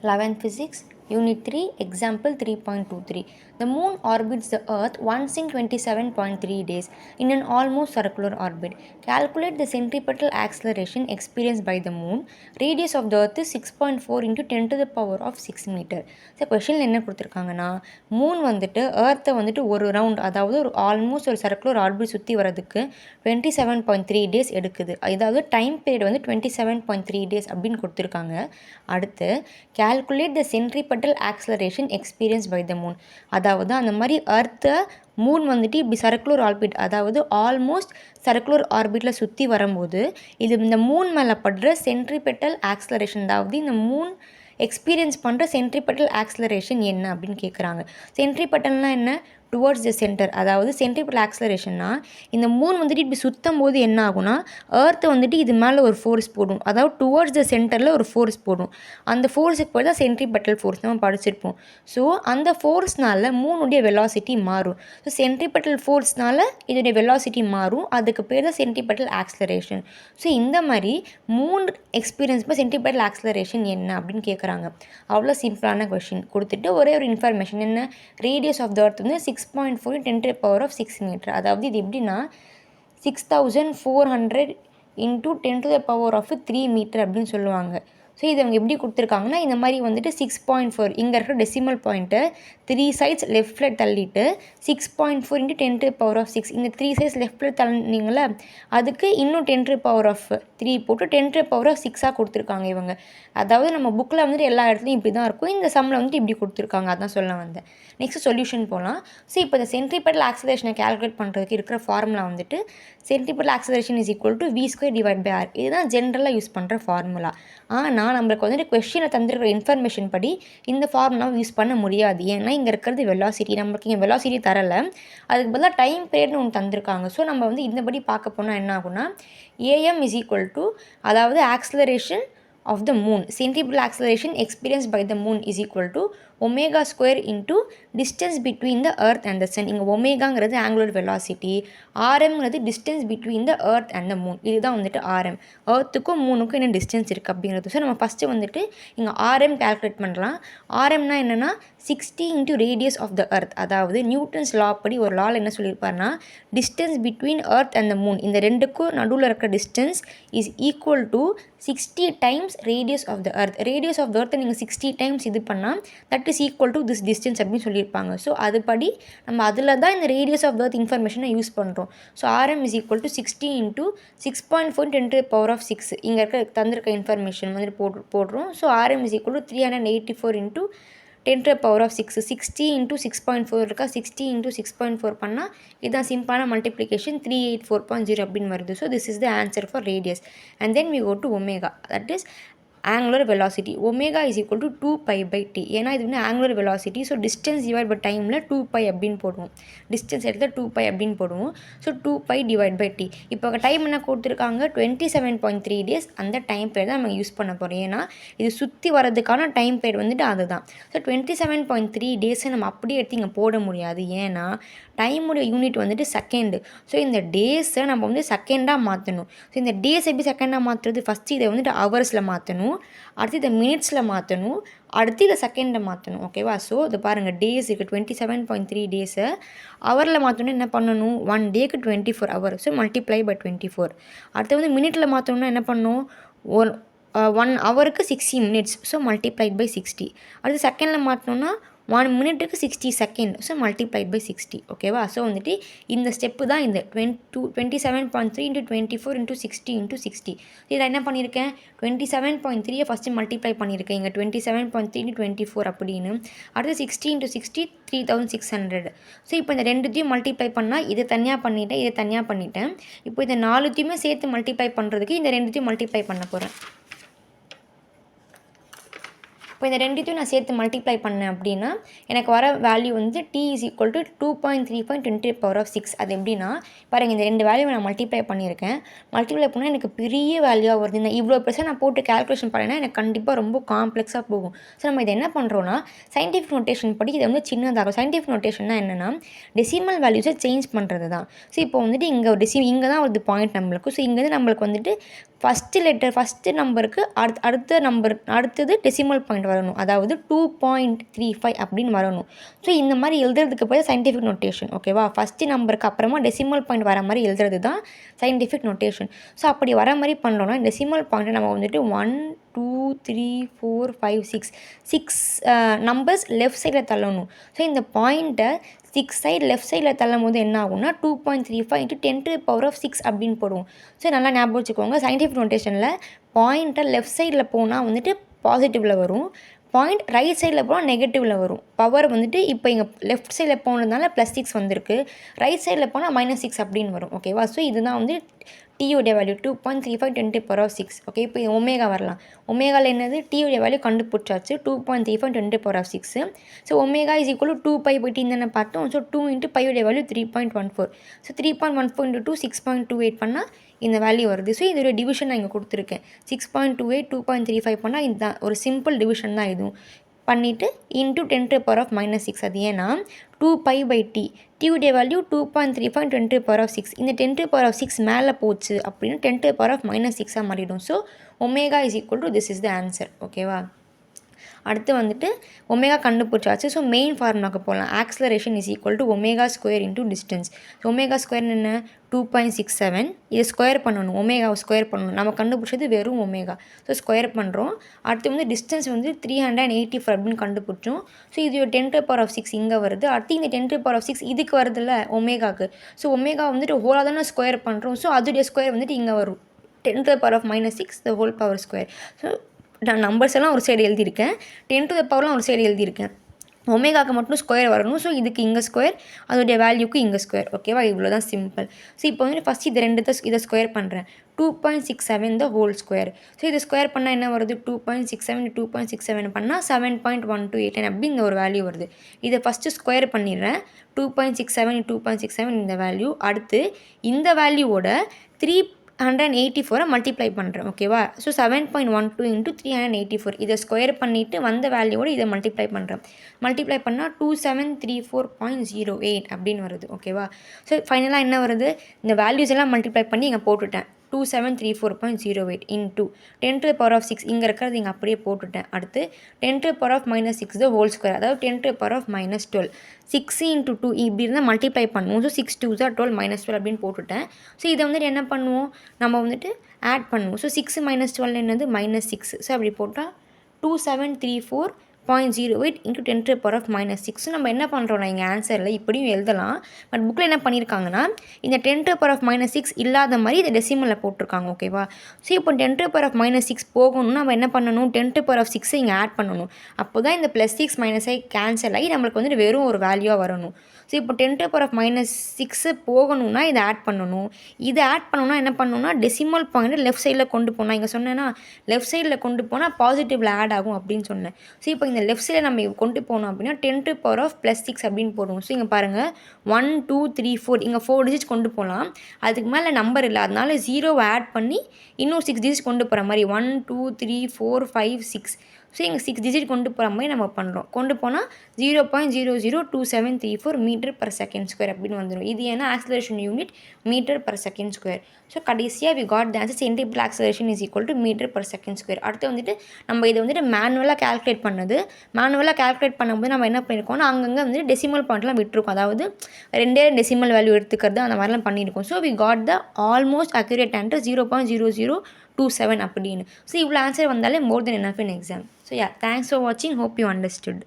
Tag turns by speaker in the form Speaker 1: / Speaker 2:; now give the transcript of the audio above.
Speaker 1: 11th Physics, Unit 3, Example 3.23. The Moon orbits the Earth once in 27.3 days in an almost circular orbit. Calculate the centripetal acceleration experienced by the Moon. Radius of the Earth is 6.4 into 10 to the power of 6 meter. So, question என்ன கொடுத்துருக்காங்கன்னா Moon வந்துட்டு ஏர்த்தை வந்துட்டு ஒரு round அதாவது ஒரு almost ஒரு circular orbit சுற்றி வரதுக்கு 27.3 டேஸ் எடுக்குது. அதாவது டைம் பீரியட் வந்து 27.3 டேஸ் அப்படின்னு கொடுத்துருக்காங்க. அடுத்து calculate the centripetal acceleration experienced by the moon. அதாவது அந்த மாதிரி அர்த்தை மூன் வந்துட்டு இப்படி சர்க்குலர் ஆர்பிட் அதாவது ஆல்மோஸ்ட் சர்க்குலர் ஆர்பிட்டில் சுற்றி வரும்போது இந்த மூன் மேலே படுற சென்ட்ரிபெட்டல் ஆக்சலரேஷன் அதாவது இந்த மூன் எக்ஸ்பீரியன்ஸ் பண்ணுற சென்ட்ரிபெட்டல் ஆக்சலரேஷன் என்ன அப்படின்னு கேட்குறாங்க. சென்ட்ரிபெட்டல்னால் என்ன? Towards the centre. அதாவது சென்ட்ரிபெட்டல் ஆக்சலரேஷன்னா இந்த மூன் வந்துட்டு இப்படி சுற்றும் போது என்ன ஆகும்னா ஏர்த்தை வந்துட்டு இது மேலே ஒரு ஃபோர்ஸ் போடும். அதாவது டுவர்ட்ஸ் த சென்டரில் ஒரு ஃபோர்ஸ் போடும். அந்த ஃபோர்ஸுக்கு போய் தான் சென்ட்ரிபெட்டல் ஃபோர்ஸ் நம்ம படிச்சிருப்போம். ஸோ அந்த ஃபோர்ஸ்னால மூனுடைய வெலாசிட்டி மாறும். ஸோ சென்ட்ரிபெட்டல் ஃபோர்ஸ்னால இதோடைய வெலாசிட்டி மாறும். அதுக்கு பேர் தான் சென்ட்ரிபெட்டல் ஆக்சலரேஷன். ஸோ இந்த மாதிரி moon experience by centripetal acceleration என்ன அப்படின்னு கேட்குறாங்க. அவ்வளோ சிம்பிளான கொஷின் கொடுத்துட்டு ஒரே ஒரு இன்ஃபர்மேஷன் என்ன, ரேடியஸ் ஆஃப் த எர்த் வந்து 6.4 10 to the power of 6 metre. அதாவது இது எப்படின்னா 6400 into 10 to the power of 3 metre அப்படின்னு சொல்லுவாங்க. ஸோ இது அவங்க எப்படி கொடுத்துருக்காங்கன்னா இந்த மாதிரி வந்துட்டு 6.4 இங்கே இருக்கிற டெசிமல் பாயிண்ட்டை 3 சைட்ஸ் லெஃப்டில் தள்ளிட்டு 6.4 into 10 to the power of 6 இந்த 3 சைட்ஸ் லெஃப்டில் தள்ளினீங்களே அதுக்கு இன்னும் 10 to the power of 3 போட்டு 10 to the power of 6ஆக கொடுத்துருக்காங்க இவங்க. அதாவது நம்ம புக்கில் வந்துட்டு எல்லா இடத்துலையும் இப்படி தான் இருக்கும், இந்த சம்மில் வந்துட்டு இப்படி கொடுத்துருக்காங்க. அதான் சொல்ல வந்தேன். நெக்ஸ்ட் சொல்யூஷன் போகலாம். ஸோ இப்போ இந்த சென்ட்ரிபெட்டல் ஆக்சலரேஷனை கால்குலேட் பண்ணுறதுக்கு இருக்கிற ஃபார்முலா வந்துட்டு centripetal acceleration is equal to v² divide by r. இதுதான் ஜென்ரலாக யூஸ் பண்ணுற ஃபார்முலா. ஆனால் நம்மளுக்கு வந்துட்டு கொஸ்டினை தந்துருக்கிற இன்ஃபர்மேஷன் படி இந்த ஃபார்முலாவை யூஸ் பண்ண முடியாது. ஏன்னா இங்கே இருக்கிறது வெலாசிட்டி, நம்மளுக்கு இங்கே வெலாசிட்டி தரலை, அதுக்கு பதிலாக டைம் பீரியட்னு ஒன்று தந்திருக்காங்க. ஸோ நம்ம வந்து இந்தபடி பார்க்க போனால் என்ன ஆகும்னா am இஸ் ஈக்குவல் டு அதாவது acceleration of the moon, centripetal acceleration experienced by the moon is equal to omega square into distance between the earth and the sun. இங்கே ஒமேகாங்கிறது ஆங்குலர் வெலாசிட்டி, ஆர்எம்ங்கிறது distance between the earth and the moon. இதுதான் வந்துட்டு RM. எர்த்துக்கும் மூனுக்கும் என்ன distance இருக்குது அப்படிங்கிறது. So நம்ம first வந்துட்டு இங்கே ஆர்எம் கால்குலேட் பண்ணலாம். ஆர்எம்னா என்னென்னா 60 into radius of the earth. அதாவது நியூட்டன்ஸ் லா படி ஒரு லாவில் என்ன சொல்லியிருப்பாருன்னா distance between earth and the moon இந்த ரெண்டுக்கும் நடுவில் இருக்கிற distance is equal to 60 times radius of the earth. Radius of the எர்த்தை நீங்கள் 60 டைம்ஸ் இது பண்ணால் that is equal to this distance அப்படின்னு சொல்லியிருப்பாங்க. ஸோ அதுபடி நம்ம அதில் தான் இந்த ரேடியஸ் ஆஃப் த எர்த் இன்ஃபர்மேஷனை யூஸ் பண்ணுறோம். So RM is equal to 60 into 6.4 10 to the power of 6 இங்கே இருக்க தந்திருக்க இன்ஃபர்மேஷன் வந்துட்டு போடுறோம். So RM is equal to 384 into 10 to the power of 6. 60 into 6.4 இருக்கா, 60 into 6.4 பண்ணால் இதுதான் சிம்பிளான மல்டிப்ளிகேஷன் 384.0 அப்படின்னு வருது. So this is the answer for radius. And then we go to omega, that is angular velocity. Omega is equal to 2π/t. ஏன்னா இது வந்து angular velocity. So distance divide by டைமில் 2π அப்படின்னு போடுவோம். டிஸ்டன்ஸ் எடுத்தால் 2π அப்படின்னு போடுவோம். So 2π divide by T. இப்போ டைம் என்ன கொடுத்துருக்காங்க 27.3 டேஸ். அந்த டைம் பீரியட் தான் நம்ம யூஸ் பண்ண போகிறோம். ஏன்னா இது சுற்றி வரதுக்கான டைம் பீரியட் வந்துட்டு அதுதான். ஸோ 27.3 டேஸை நம்ம அப்படியே எடுத்து இங்கே போட முடியாது. ஏன்னா டைமுடைய யூனிட் வந்துட்டு செகண்டு. ஸோ இந்த டேஸை நம்ம வந்து செகண்டாக மாற்றணும். ஸோ இந்த டேஸ் எப்படி செகண்டாக மாற்றுறது, ஃபஸ்ட்டு இதை வந்துட்டு ஹவர்ஸில் மாற்றணும், அடுத்து இதை மினிட்ஸில் மாற்றணும், அடுத்து இதை செகண்டில் மாற்றணும். ஓகேவா? ஸோ இது பாருங்கள் டேஸ் இருக்குது 27.3 டேஸை ஹவரில் மாற்றணும்னா என்ன பண்ணணும், 1 டேக்கு 24 ஹவர். So multiply by 24. அடுத்து வந்து மினிட்டில் மாற்றணும்னா என்ன பண்ணணும், 1 ஹவருக்கு 60 மினிட்ஸ். So multiplied by 60. அடுத்து செகண்டில் மாற்றணும்னா 1 மினிட்டுக்கு 60 செகண்ட். So multiplied by 60. ஓகேவா? ஸோ வந்துட்டு இந்த ஸ்டெப்பு தான் இந்த 27.3 into 24 into 60 into 60. இதை என்ன பண்ணியிருக்கேன் 27.3 ஃபஸ்ட்டு மல்டிப்ளை பண்ணியிருக்கேன் இங்கே 27.3 into 24 அப்படின்னு. அடுத்து 60 into 60 3600. ஸோ இப்போ இந்த ரெண்டுத்தையும் மல்டிப்ளை பண்ணால் இதை தனியாக பண்ணிட்டேன், இதை தனியாக பண்ணிட்டேன். இப்போ இந்த நாலுத்தையுமே சேர்த்து மல்டிப்ளை பண்ணுறதுக்கு இந்த ரெண்டுத்தையும் மல்டிப்ளை பண்ண போகிறேன். இப்போ இந்த ரெண்டுத்தையும் நான் சேர்த்து மல்டிப்ளை பண்ணேன் அப்படின்னா எனக்கு வர வேல்யூ வந்து t is equal to 2.3 10 to the power of 6. அது எப்படின்னா பாருங்கள் இந்த ரெண்டு வேல்யூவை நான் மல்டிப்ளை பண்ணியிருக்கேன். மல்டிப்ளை பண்ணால் எனக்கு பெரிய வேல்யூவாக வருது. நான் இவ்வளோ பெருசாக நான் போட்டு கேல்குலேஷன் பண்ணேன்னா எனக்கு கண்டிப்பாக ரொம்ப காம்ப்ளெக்ஸாக போகும். ஸோ நம்ம இதை என்ன பண்ணுறோன்னா சயின்டிஃபிக் நோட்டேஷன் படி இதை வந்து சின்னதாகும். சயின்டிஃபிக் நோட்டேஷன்னா என்னென்னா டெசிமல் வேல்யூஸை சேஞ்ச் பண்ணுறது தான். ஸோ இப்போ வந்துட்டு இங்கே தான் ஒரு பாயிண்ட் நம்மளுக்கு. ஸோ இங்கேருந்து நம்மளுக்கு வந்துட்டு ஃபஸ்ட்டு நம்பருக்கு அடுத்தது டெசிமல் பாயிண்ட் வரணும், அதாவது 2.35 அப்படின்னு வரணும். ஸோ இந்த மாதிரி எழுதுறதுக்கு போய் சயின்டிஃபிக் நோட்டேஷன். ஓகேவா? ஃபஸ்ட்டு நம்பருக்கு அப்புறமா டெசிமல் பாயிண்ட் வர மாதிரி எழுதுறது தான் சயின்டிஃபிக் நோட்டேஷன். ஸோ அப்படி வர மாதிரி பண்ணோன்னா டெசிமல் பாயிண்ட்டை நம்ம வந்துட்டு 1 2 3 4 5 6 நம்பர்ஸ் லெஃப்ட் சைடில் தள்ளணும். ஸோ இந்த பாயிண்ட்டை 6 சைடு லெஃப்ட் சைடில் தள்ளும் போது என்ன ஆகும்னா 2.35 × 10⁶ அப்படின்னு போடுவோம். ஸோ நல்லா ஞாபகம் வச்சுக்கோங்க, சயின்டிஃபிக் நோட்டேஷனில் பாயிண்ட்டை லெஃப்ட் சைடில் போனால் வந்துட்டு பாசிட்டிவில் வரும், பாயிண்ட் ரைட் சைடில் போனால் நெகட்டிவில் வரும். பவர் வந்துட்டு இப்போ இங்கே லெஃப்ட் சைடில் போனதுனால +6 வந்திருக்கு, ரைட் சைடில் போனால் -6 அப்படின்னு வரும். ஓகேவா? ஸோ இதுதான் வந்து டியோடைய வேல்யூ 2.35 × 10⁶. ஓகே, இப்போ ஒமேகா வரலாம். ஒமேகாவில் என்னது? டியோடைய வேல்யூ கண்டுபிடிச்சாச்சு, 2.35 × 10⁶. So omega is equal to 2π/t தானே பார்த்தோம். So 2 × பையோடைய value 3.14. ஸோ 3.14 × 2 6.28 பண்ணால் இந்த வேல்யூ வருது. ஸோ இதோடைய டிவிஷன் நான் இங்கே கொடுத்துருக்கேன். 6.28 2.35 பண்ணால் இதுதான் ஒரு சிம்பிள் டிவிஷன் தான். இதுவும் பண்ணிவிட்டு இன்ட்டு 10⁻⁻6. அது ஏன்னா 2π/t, டியுடைய வேல்யூ 2.35 10⁻6. இந்த 10⁻6 மேலே போச்சு அப்படின்னா 10⁻⁻6 மாறிடும். So omega is equal to this is the answer. ஓகேவா? அடுத்து வந்துட்டு ஒமேகா கண்டுபிடிச்சாச்சு. ஸோ மெயின் ஃபார்முலாக்கு போகலாம். Acceleration is equal to omega square into distance. Omega square என்ன? 2.67. இதை ஸ்கொயர் பண்ணணும், ஒமேகாவை ஸ்கொயர் பண்ணணும். நம்ம கண்டுபிடிச்சது வெறும் ஒமேகா. ஸோ ஸ்கொயர் பண்ணுறோம். அடுத்து வந்து டிஸ்டன்ஸ் வந்து 384 அப்படின்னு கண்டுபிடிச்சோம். ஸோ இது 10⁻6 இங்கே வருது. அடுத்து இந்த 10⁻6 இதுக்கு வருதுல்ல ஒமேகாவுக்கு. ஸோ ஒமேகா வந்துட்டு ஹோலாக தானே ஸ்கொயர் பண்ணுறோம். ஸோ அதோடைய ஸ்கொயர் வந்துட்டு இங்கே வரும், 10⁻⁻6 the whole power square. So நான் நம்பர்ஸ் எல்லாம் ஒரு சைடு எழுதியிருக்கேன், 10⁻ ஒரு சைடு எழுதியிருக்கேன். ஒமேகாவுக்கு மட்டும் ஸ்கொயர் வரணும். ஸோ இதுக்கு இங்கே ஸ்கொயர், அதோடைய வேல்யூக்கு இங்கே ஸ்கொயர். ஓகேவா? இவ்வளோ தான் சிம்பிள். ஸோ இப்போ வந்து ஃபஸ்ட் இதை ஸ்கொயர் பண்ணுறேன். 2.67 the whole square. ஸோ இதை ஸ்கொயர் பண்ணால் என்ன வருது? 2.67 பண்ணால் 7.128 அப்படி இந்த ஒரு வேல்யூ வருது. இதை ஃபஸ்ட்டு ஸ்கொயர் பண்ணிடுறேன். 2.67 இந்த வேல்யூ. அடுத்து இந்த வேல்யூவோட 384 மல்டிப்ளை பண்ணுறேன். ஓகேவா? ஸோ 7.12 × 384 இதை ஸ்கொயர் பண்ணிவிட்டு வந்த வேல்யூவோடு இதை மல்டிப்ளை பண்ணுறேன். மல்டிப்ளை பண்ணால் 2734.08 அப்படின்னு வருது. ஓகேவா? ஸோ ஃபைனலாக என்ன வருது? இந்த வேல்யூஸ் எல்லாம் மல்டிப்ளை பண்ணி இங்கே போட்டுட்டேன். 2734.08 இன்ட்டு 10⁻6 இங்கே இருக்கிறது இங்கே அப்படியே போட்டுட்டேன். அடுத்து 10⁻⁻6 the whole square, அதாவது 10⁻−12. 6 × 2 இப்படி இருந்தால் மல்டிப்ளை பண்ணுவோம். ஸோ 6 2 12 -12 அப்படின்னு போட்டுட்டேன். ஸோ இதை வந்துட்டு என்ன பண்ணுவோம்? நம்ம வந்துட்டு ஆட் பண்ணுவோம். ஸோ 6 - 12 என்னது? -6. ஸோ அப்படி போட்டால் 2734.08 × 10⁻⁻6. ஸோ நம்ம என்ன பண்ணுறோம்னா இங்கே ஆன்சரில் இப்படியும் எழுதலாம். பட் புக்கில் என்ன பண்ணியிருக்காங்கன்னா இந்த 10⁻6 இல்லாத மாதிரி இதை டெசிமலில் போட்டிருக்காங்க. ஓகேவா? ஸோ இப்போ 10⁻6 போகணும்னா நம்ம என்ன பண்ணணும்? 10⁻6 இங்கே ஆட் பண்ணணும். அப்போ தான் இந்த +6 - கேன்சல் ஆகி நம்மளுக்கு வந்துட்டு வெறும் ஒரு வேல்யூவாக வரணும். ஸோ இப்போ 10⁻6 போகணும்னா இதை ஆட் பண்ணணும். இதை ஆட் பண்ணணும்னா என்ன பண்ணணும்னா டெசிமல் பாயிண்ட் லெஃப்ட் சைடில் கொண்டு போனால், இங்கே சொன்னேன்னா லெஃப்ட் சைடில் கொண்டு போனால் பாசிட்டிவில் ஆட் ஆகும் அப்படின்னு சொன்னேன். ஸோ இப்போ இந்த லெஃப்ட் சைடில் நம்ம கொண்டு போனோம் அப்படின்னா 10⁻+6 அப்படின்னு போடுவோம். ஸோ இங்கே பாருங்கள் 1 2 3 4 இங்கே 4 டிஜிட்ஸ் கொண்டு போகலாம். அதுக்கு மேலே நம்பர் இல்லை, அதனால 0 ஆட் பண்ணி இன்னும் 6 டிஜிட்ஸ் கொண்டு போகிற மாதிரி 1 2 3 4 5 6. ஸோ இங்கே 6 டிஜிட் கொண்டு போகிற மாதிரி நம்ம பண்ணுறோம். கொண்டு போனால் 0.002734 m/s² அப்படின்னு வந்துடும். இது ஏன்னா ஆக்ஸலரேஷன் யூனிட் m/s². ஸோ கடைசியாக we got the answer centripetal acceleration is equal to m/s². அடுத்து வந்துட்டு நம்ம இதை வந்துட்டு மேனுவலாக கால்குலேட் பண்ணது. மேனுவலாக கால்குலேட் பண்ணும்போது நம்ம என்ன பண்ணியிருக்கோம்னா அங்கங்கே வந்துட்டு டெசிமல் பாயிண்ட்லாம் விட்டுருக்கோம், அதாவது 2 டெசிமல் வேல்யூ எடுத்துக்கிறது அந்த மாதிரிலாம் பண்ணியிருக்கோம். So we got the almost accurate answer 0.0027 அப்படின்னு. ஸோ இவ்வளோ ஆன்சர் வந்தாலே more than enough in exam. So yeah, thanks for watching. Hope you understood.